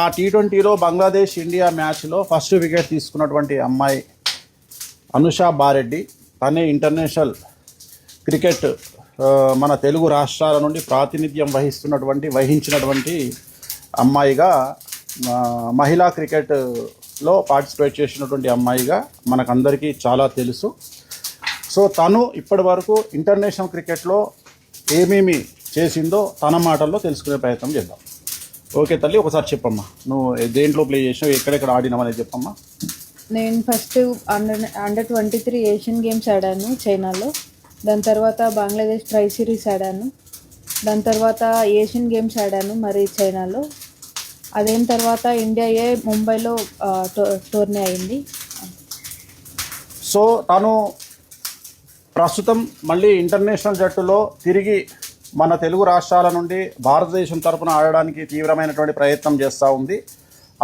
ఆ టీ20లో బంగ్లాదేశ్ ఇండియా మ్యాచ్లో first wicket తీసుకున్నటువంటి అమ్మాయి అనుషా బారెడ్డి. తనే ఇంటర్నేషనల్ క్రికెట్ మన తెలుగు రాష్ట్రాల నుండి ప్రాతినిధ్యం వహించినటువంటి అమ్మాయిగా, మహిళా క్రికెట్లో పార్టిసిపేట్ చేసినటువంటి అమ్మాయిగా మనకందరికీ చాలా తెలుసు. సో తను ఇప్పటి వరకు ఇంటర్నేషనల్ క్రికెట్లో ఏమేమి చేసిందో తన మాటల్లో తెలుసుకునే ప్రయత్నం చేద్దాం. ఓకే తల్లి, ఒకసారి చెప్పమ్మా, నువ్వు దేంట్లో ప్లే చేసినావు, ఎక్కడెక్కడ ఆడినావు అనేది చెప్పమ్మా. నేను ఫస్ట్ అండర్ 23 ఏషియన్ గేమ్స్ ఆడాను చైనాలో. దాని తర్వాత బంగ్లాదేశ్ ట్రై సిరీస్ ఆడాను. దాని తర్వాత ఏషియన్ గేమ్స్ ఆడాను మరి చైనాలో. అదైన తర్వాత ఇండియా ముంబైలో టోర్నీ అయింది. సో తను ప్రస్తుతం మళ్ళీ ఇంటర్నేషనల్ జట్టులో తిరిగి మన తెలుగు రాష్ట్రాల నుండి భారతదేశం తరపున ఆడడానికి తీవ్రమైనటువంటి ప్రయత్నం చేస్తూ ఉంది.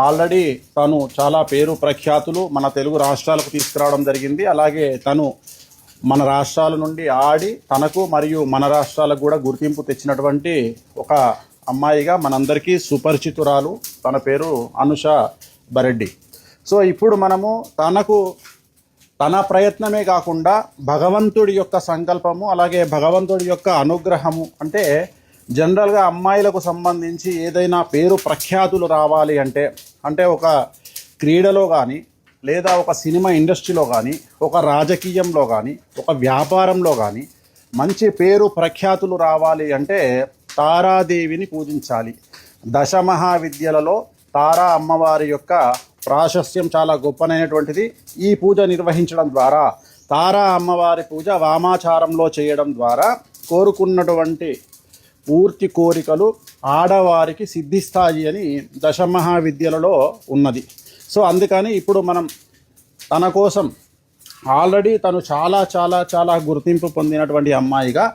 ఆల్రెడీ తను చాలా పేరు ప్రఖ్యాతులు మన తెలుగు రాష్ట్రాలకు తీసుకురావడం జరిగింది. అలాగే తను మన రాష్ట్రాల నుండి ఆడి తనకు మరియు మన రాష్ట్రాలకు కూడా గుర్తింపు తెచ్చినటువంటి ఒక అమ్మాయిగా మనందరికీ సుపరిచితురాలు. తన పేరు అనుషా బారెడ్డి. సో ఇప్పుడు మనము తన ప్రయత్నమే కాకుండా భగవంతుడి యొక్క సంకల్పము, అలాగే భగవంతుడి యొక్క అనుగ్రహము, అంటే జనరల్గా అమ్మాయిలకు సంబంధించి ఏదైనా పేరు ప్రఖ్యాతులు రావాలి అంటే ఒక క్రీడలో కానీ, లేదా ఒక సినిమా ఇండస్ట్రీలో కానీ, ఒక రాజకీయంలో కానీ, ఒక వ్యాపారంలో కానీ మంచి పేరు ప్రఖ్యాతులు రావాలి అంటే తారాదేవిని పూజించాలి. దశమహావిద్యలలో తారా అమ్మవారి యొక్క ప్రాశస్త్యం చాలా గొప్పనైనటువంటిది. ఈ పూజ నిర్వహించడం ద్వారా, తారా అమ్మవారి పూజ వామాచారంలో చేయడం ద్వారా కోరుకున్నటువంటి పూర్తి కోరికలు ఆడవారికి సిద్ధిస్తాయి అని దశమహావిద్యలలో ఉన్నది. సో అందుకని ఇప్పుడు మనం తన కోసం ఆల్రెడీ తను చాలా చాలా చాలా గుర్తింపు పొందినటువంటి అమ్మాయిగా,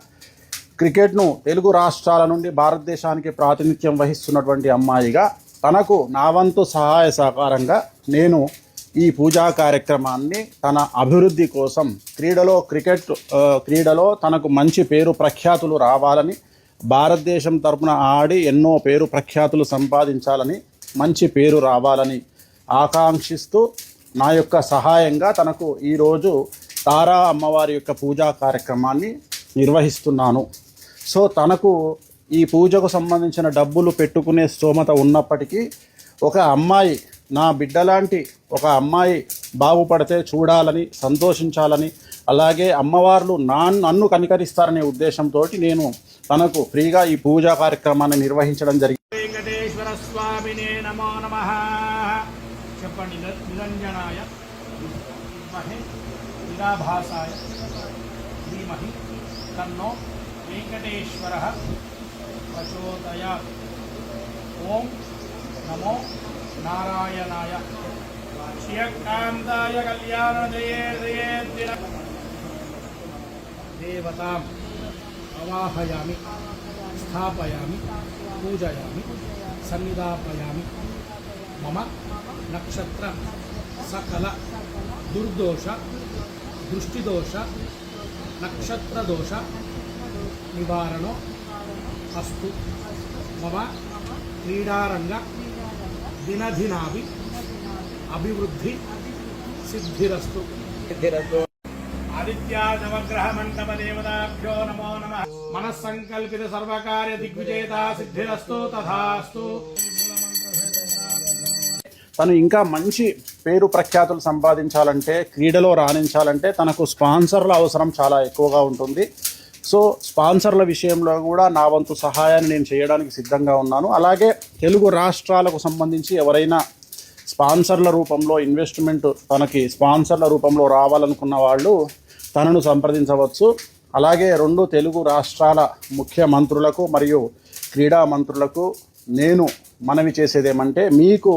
క్రికెట్ను తెలుగు రాష్ట్రాల నుండి భారతదేశానికి ప్రాతినిధ్యం వహిస్తున్నటువంటి అమ్మాయిగా తనకు నా వంతు సహాయ సహకారంగా నేను ఈ పూజా కార్యక్రమాన్ని తన అభివృద్ధి కోసం, క్రీడలో తనకు మంచి పేరు ప్రఖ్యాతులు రావాలని, భారతదేశం తరపున ఆడి ఎన్నో పేరు ప్రఖ్యాతులు సంపాదించాలని, మంచి పేరు రావాలని ఆకాంక్షిస్తూ నా యొక్క సహాయంగా తనకు ఈరోజు తారా అమ్మవారి యొక్క పూజా కార్యక్రమాన్ని నిర్వహిస్తున్నాను. సో తనకు ఈ పూజకు సంబంధించిన డబ్బులు పెట్టుకునే స్తోమత ఉన్నప్పటికీ ఒక అమ్మాయి, నా బిడ్డలాంటి ఒక అమ్మాయి బాగుపడితే చూడాలని, సంతోషించాలని, అలాగే అమ్మవార్లు నన్ను కనికరిస్తారనే ఉద్దేశంతో నేను తనకు ఫ్రీగా ఈ పూజా కార్యక్రమాన్ని నిర్వహించడం జరిగింది. వెంకటేశ్వర స్వామినే నమో నమః. చెప్పండి. నిరంజనాయ విద్మహే నిరాభాసాయ ధీమహి తన్నో వెంకటేశ్వరః ప్రచోదయాత్. ఓం నమో నారాయణాయ శ్రియకాంతాయ కళ్యాణదయే దేవతాం అవాహయామి, స్థాపయామి, పూజయామి, సన్నిధాపయామి. మమ నక్షత్ర సకల దుర్దోష దృష్టిదోష నక్షత్రదోష నివారణో అస్తు. మమ క్రీడారంగ దినదినాభి అభివృద్ధి సిద్ధిరస్తు. ఆదిత్యానవగ్రహ మండప దేవతాభ్యో నమో నమః. మనస్సంకల్పిత సర్వకార్య దిగ్విజేత సిద్ధిరస్తు తథాస్తు. తను ఇంకా మంచి పేరు ప్రఖ్యాతులు సంపాదించాలంటే, క్రీడలో రాణించాలంటే తనకు స్పాన్సర్ల అవసరం చాలా ఎక్కువగా ఉంటుంది. సో స్పాన్సర్ల విషయంలో కూడా నా వంతు సహాయాన్ని నేను చేయడానికి సిద్ధంగా ఉన్నాను. అలాగే తెలుగు రాష్ట్రాలకు సంబంధించి ఎవరైనా స్పాన్సర్ల రూపంలో ఇన్వెస్ట్మెంట్, తనకి స్పాన్సర్ల రూపంలో రావాలనుకున్న వాళ్ళు తనను సంప్రదించవచ్చు. అలాగే 2 తెలుగు రాష్ట్రాల ముఖ్యమంత్రులకు మరియు క్రీడా మంత్రులకు నేను మనవి చేసేదేమంటే, మీకు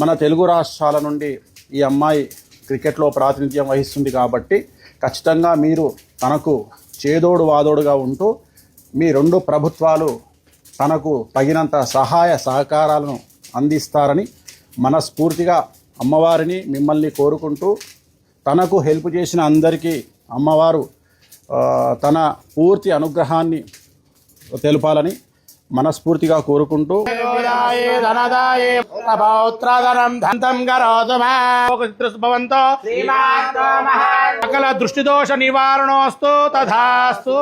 మన తెలుగు రాష్ట్రాల నుండి ఈ అమ్మాయి క్రికెట్లో ప్రాతినిధ్యం వహిస్తుంది కాబట్టి ఖచ్చితంగా మీరు తనకు చేదోడు వాదోడుగా ఉంటూ మీ 2 ప్రభుత్వాలు తనకు తగినంత సహాయ సహకారాలను అందిస్తారని మనస్ఫూర్తిగా అమ్మవారిని మిమ్మల్ని కోరుకుంటూ, తనకు హెల్ప్ చేసిన అందరికీ అమ్మవారు తన పూర్తి అనుగ్రహాన్ని తెలపాలని మనస్ఫూర్తిగా కోరుకుంటూ సకల దృష్టిదోష నివారణోస్తు తథాస్తు.